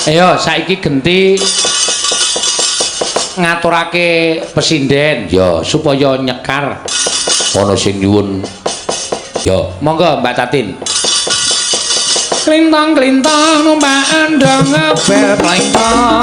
Ayo saiki genti ngaturake pesinden ya supaya nyekar ana sing nyuwun. Ya, monggo Mbak Tatin. Klintang-klintang numpak andang ngabel klintang.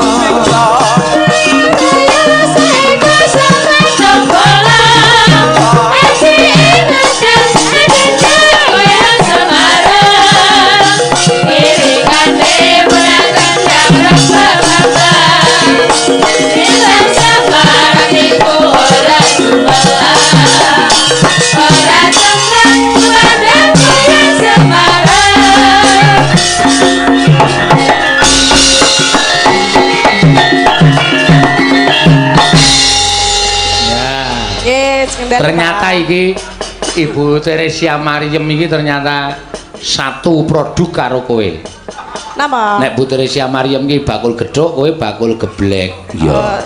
Ternyata iki Ibu Teresia Mariam iki ternyata satu produk karo kowe. Napa? Nek Bu Teresia Mariam iki bakul gedhok, kowe bakul geblek. Ya.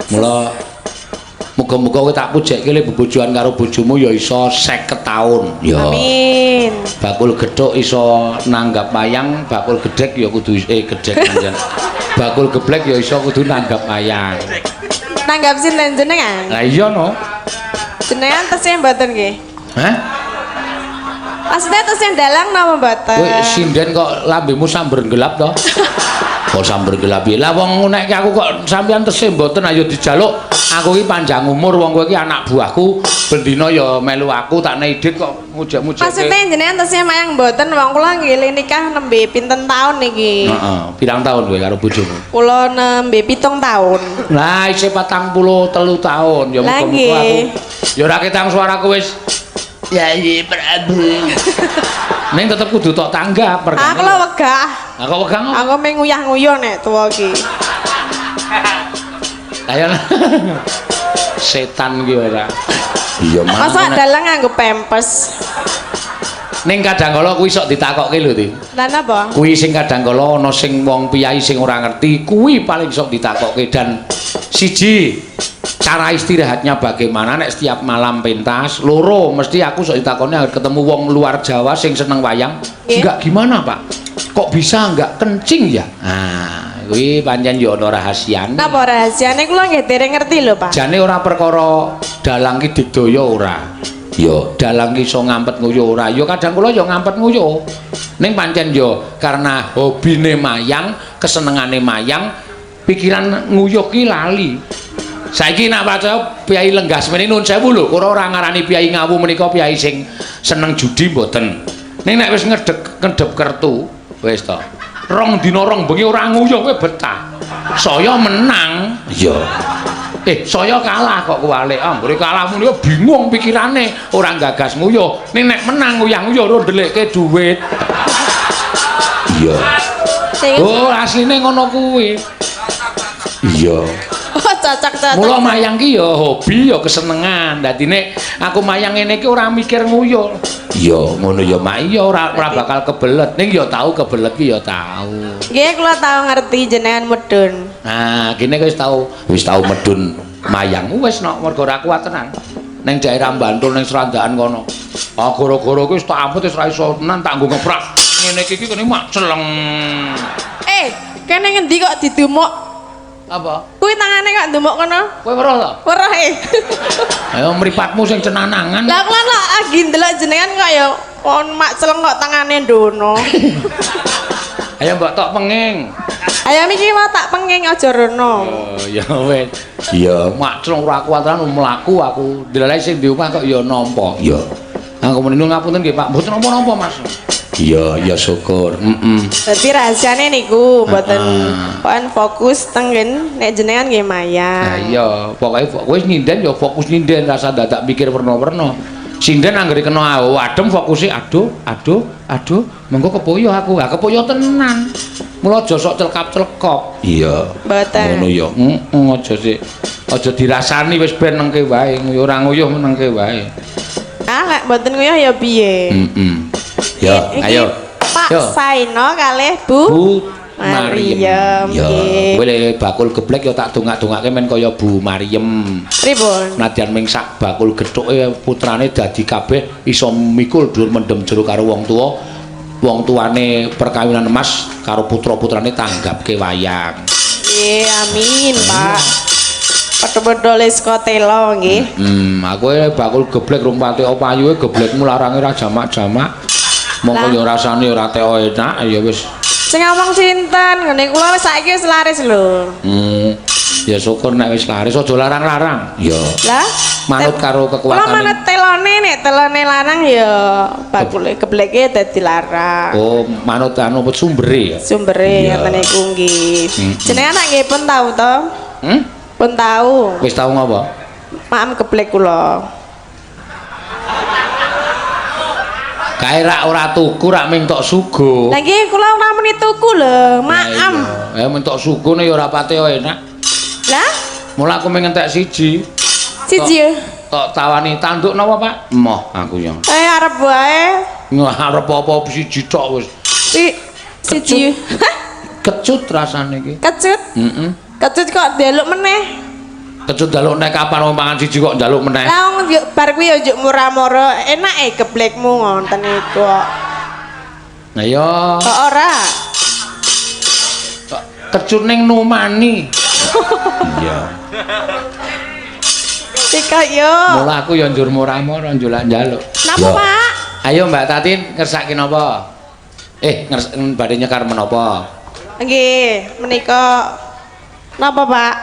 Mula muga-muga kowe tak pujekke le bebojoan karo bojomu ya iso 50 taun. Ya. Amin. Bakul gedhok iso nanggap wayang, bakul gedhek ya kudu gedhek panjen. Bakul geblek ya iso kudu nanggap wayang. Nanggap sinten jenengan? Lah iya no. Jenengan tesih mboten nggih? Hah? Maksudnya tesih dalang napa mboten? Kowe sinden kok lambemu sambar gelap to? Kok sambar gelap ya? Lah wong nek aku kok sampean tesih mboten ayo dijaluk. Aku iki panjang umur wong kowe iki anak buahku, bendina ya melu aku tak neidit kok mujak-mujak. Maksudnya jenengan tesih mayang mboten wong kula nggih nikah nembe pinten taun niki? Heeh, pirang taun kowe karo bojomu? Kula nembe 7 taun. Lah isih 43 taun ya muga-muga aku. Ya ora ketang suaraku wis. Ya iki Prabu. Ning tetep kudu tok tanggap perkara. Aku lho wegah. Aku wegah. Aku mung nguyah-nguyuh nek tuwa iki. Ayo. Setan iki ora. Iya mah. Masa dalang nganggo pempes. Ning kadang kala kuwi sok ditakokke lho, Ti. Lah napa? Kuwi sing kadang kala ana sing wong piyai sing ora ngerti, kuwi paling sok ditakokke dan siji cara istirahatnya bagaimana nek setiap malam pentas, loro mesti aku sok ditakoni agar ketemu wong luar Jawa sing seneng wayang. Enggak gimana, Pak? Kok bisa enggak kencing ya? Nah, kuwi pancen yo ana rahasiane. Napa rahasiane kula nggih dereng ngerti lho, Pak. Jane ora perkara dalang ki digdaya ora. Yo dalang iso ngampet nguyuh ora. Yo kadang kula yo ngampet nguyuh. Ning pancen yo karena hobine mayang, kesenengane mayang, pikiran nguyuh ki lali. Saiki nak percaya piyai Lenggas meneh nuwun sewu lho, ora ngarani piyai ngawu menika piyai sing seneng judi mboten. Ning nek wis ngedep kertu, wis to. Rong dina rong bengi ora nguyuh kowe betah. Saya menang, ya. Saya kalah kok kuwalik. Ambure kalahmu niku bingung pikirane, ora gagas nguyuh. Ning nek menang nguyah-nguyuh ora ndelikke dhuwit. Iya. Oh, asline ngono kuwi. Iya. Cocok-cocok. Mula mayang ki ya hobi ya kesenengan. Dadi nek aku mayang ngene iki ora mikir nguyuh. Iya, ngono ya mak iya ora bakal kebelet. Ning ya tau kebelet ki ya tau. Nggih kula tau ngerti jenengan medun. Nah, kene wis tau medun mayang. Wis nok mergo ora kuat tenan. Ning daerah Bantul ning Serandaan kono. Gara-gara kuwi wis tak amput wis ora iso tenan tak nggo ngeprak. Ngene iki kene mak celeng. Kene ngendi kok didumuk? Apa? Kuwi tangane kok ndumuk kono. Kowe weruh to? Weruh Ayo mripatmu sing cenanangan. Lah kula kok lagi ndelok jenengan kok ya kon mak celeng kok tangane ndono. Ayo mbok tok penging. Ayo miki wae tak penging aja rono. Oh, ya wis. Iya, mak celeng ora kuatan mlaku aku. Delalae sing di omah kok ya nampa. Iya. Aku meninu ngapunten nggih Pak, mboten napa-napa Mas. Iya, ya syukur. Dadi rahasiane niku mboten kon fokus tengen nek jenengan nggih mayang. Nah iya, pokoke wis nyinden ya fokus nyinden rasa dadak mikir werna-werna. Sinden anggere kena adem fokuse aduh, mengko kepoyo aku. Ha kepoyo tenan. Mula aja sok celkap-celkop. Iya. Mboten. Ngono ya. Aja sik. Aja dirasani wis ben nengke wae, ora nguyuh nengke wae. Lek mboten nguyuh ya piye? Ya, ayo. Pak Saino kalih Bu Mariam. Ya, boleh bakul geblek ya tak dongak-dongake men kaya Bu Mariam. Pripun? Nadyan ming sak bakul gethuk putrane dadi kabeh iso mikul dhuwur mendem jero karo wong tuwa. wong tuane perkawinan Mas karo putra-putrane tanggapke wayang. Nggih, amin, Pak. Padha-padha les kotelo nggih. Aku bakul geblek rung pati opayuhe geblekmu larange ra jamak-jamak. Mongko ya rasane ora teo enak ya wis. Sing ngomong sinten? Ngene kula wis saiki wis laris lho. Ya syukur nek wis laris aja larang-larang. Ya. Lah, manut karo kekuatan. Kula manut telone nek telone lanang ya bakule gebleke dadi larang. Oh, manut anu sumbere ya. Sumbere ngoten niku nggih. Jenengan anak nggih pun tau to? Pun tau. Wis tau ngapa? Maem geblek kula. Kae rak ora tuku rak mintok sugo. Lah nggih kula ora muni tuku lho, maem. Mintok sugone ya ora pati enak. Lah, mula aku mengentek siji. Siji. Tok tawani tanduk napa, Pak? Emoh aku ya. Arep wae. Arep apa siji tok wis. Siji. Kecut rasane iki. Kecut? Kecut kok njaluk meneh. Kecut njaluk nek kapan wong mangan siji kok njaluk meneh. Lah wong bar kuwi ya njuk murah-murah, enake geblekmu ngoten iku kok. Nah ya. Kok ora? Kecut ning numani. Iya. Tika yo. Mula aku ya njur murah-murah njulak njaluk. Napa, Pak? Ayo Mbak Tatin ngersake napa? Badhe nyekar menapa? Nggih, menika napa, Pak?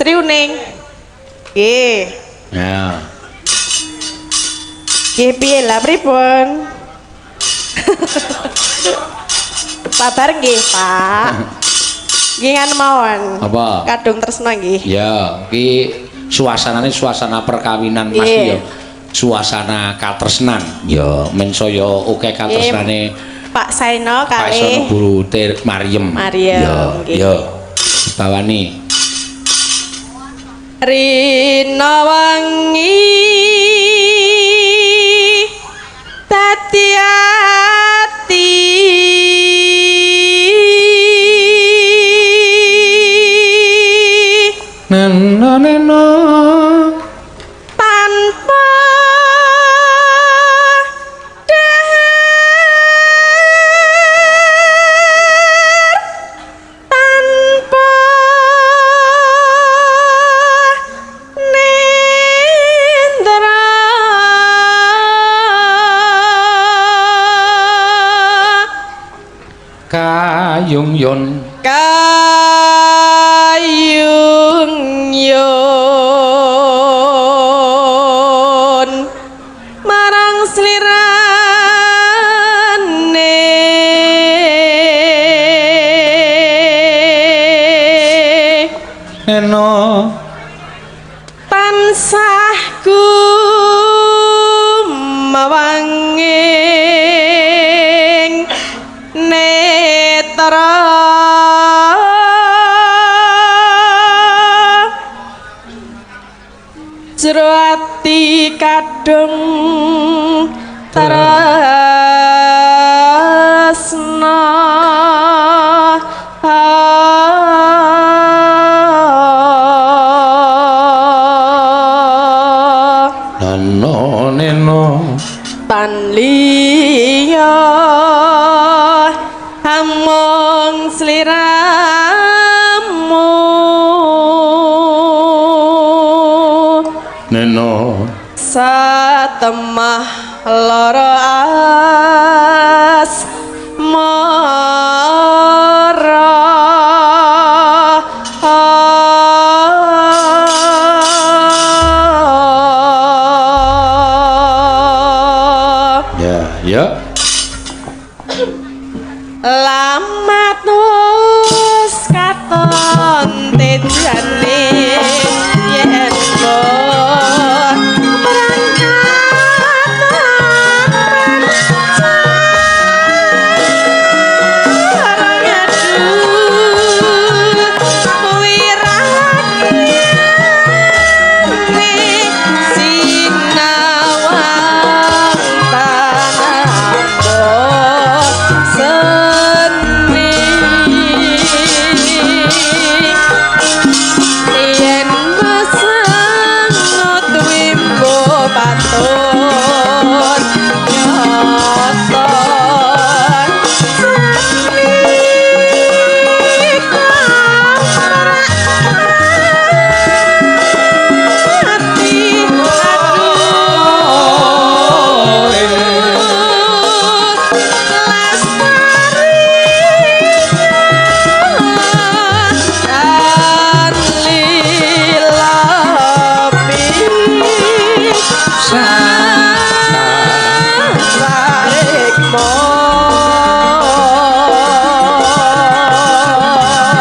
Sriuning. Nggih. Ya. Nggih piye lah pripun? Sabar nggih, Pak. Nggih kan mawon. Apa? Kadung tresna nggih. Ya, iki suasanane suasana perkawinan Mas ya. Suasana katresnan. Ya, mensaya akeh katresnane Pak Saino Pak kalih Saino Guru Mariem. Ya, ya. Bawani. Rina wangi dadi ati neno tanpa tanpa nendra kayung yon marang slirane eno tansah mawanging netra jero ati kadung tresna nano neno panliya among sliramu neno satemah lara asmara ya lamatus katon tejane yen berangkat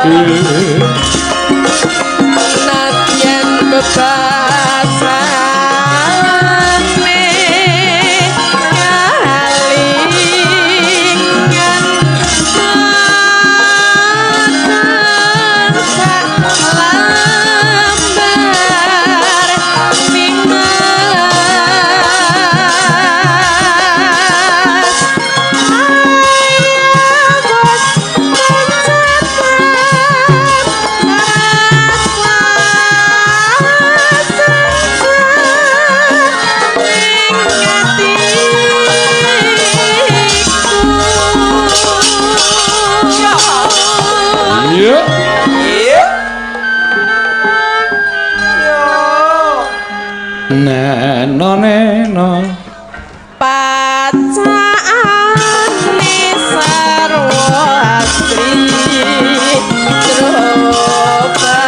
Nadyan bebasane ngalingan lambar Iya. Neno pacane sarwastri droba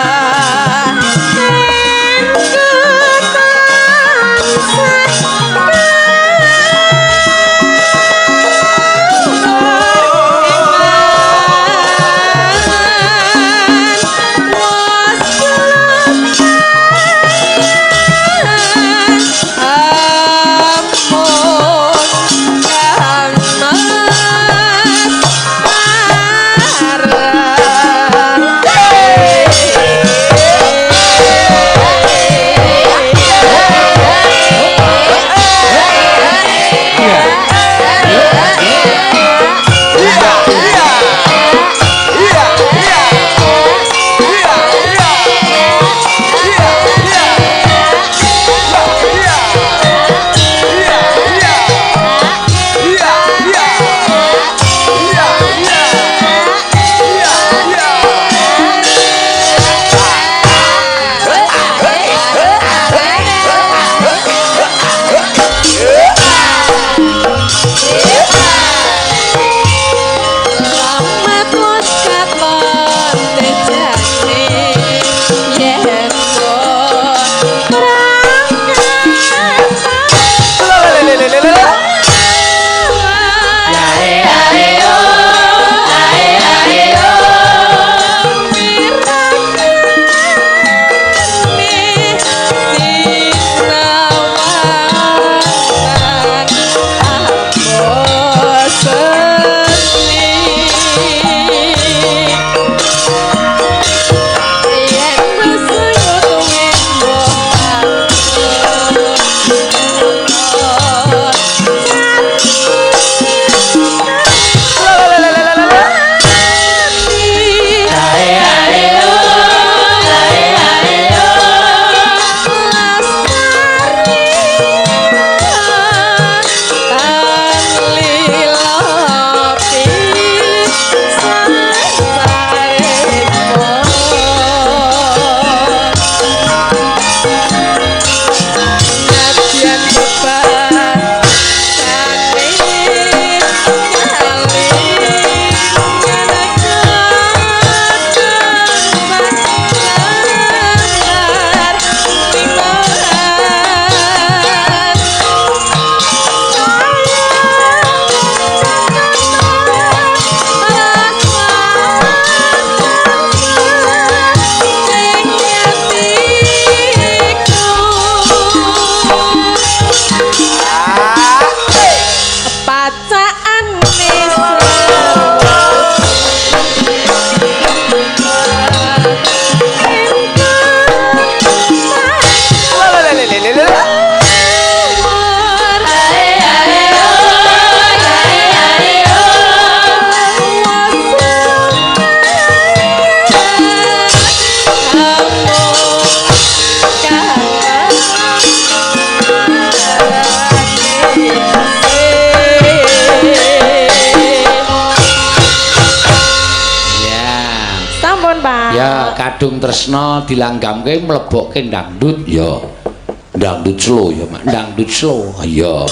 kadung tresna dilanggamke mlebokke dangdut ya. Dangdut slow ya, Mak. Dangdut slow. Ya.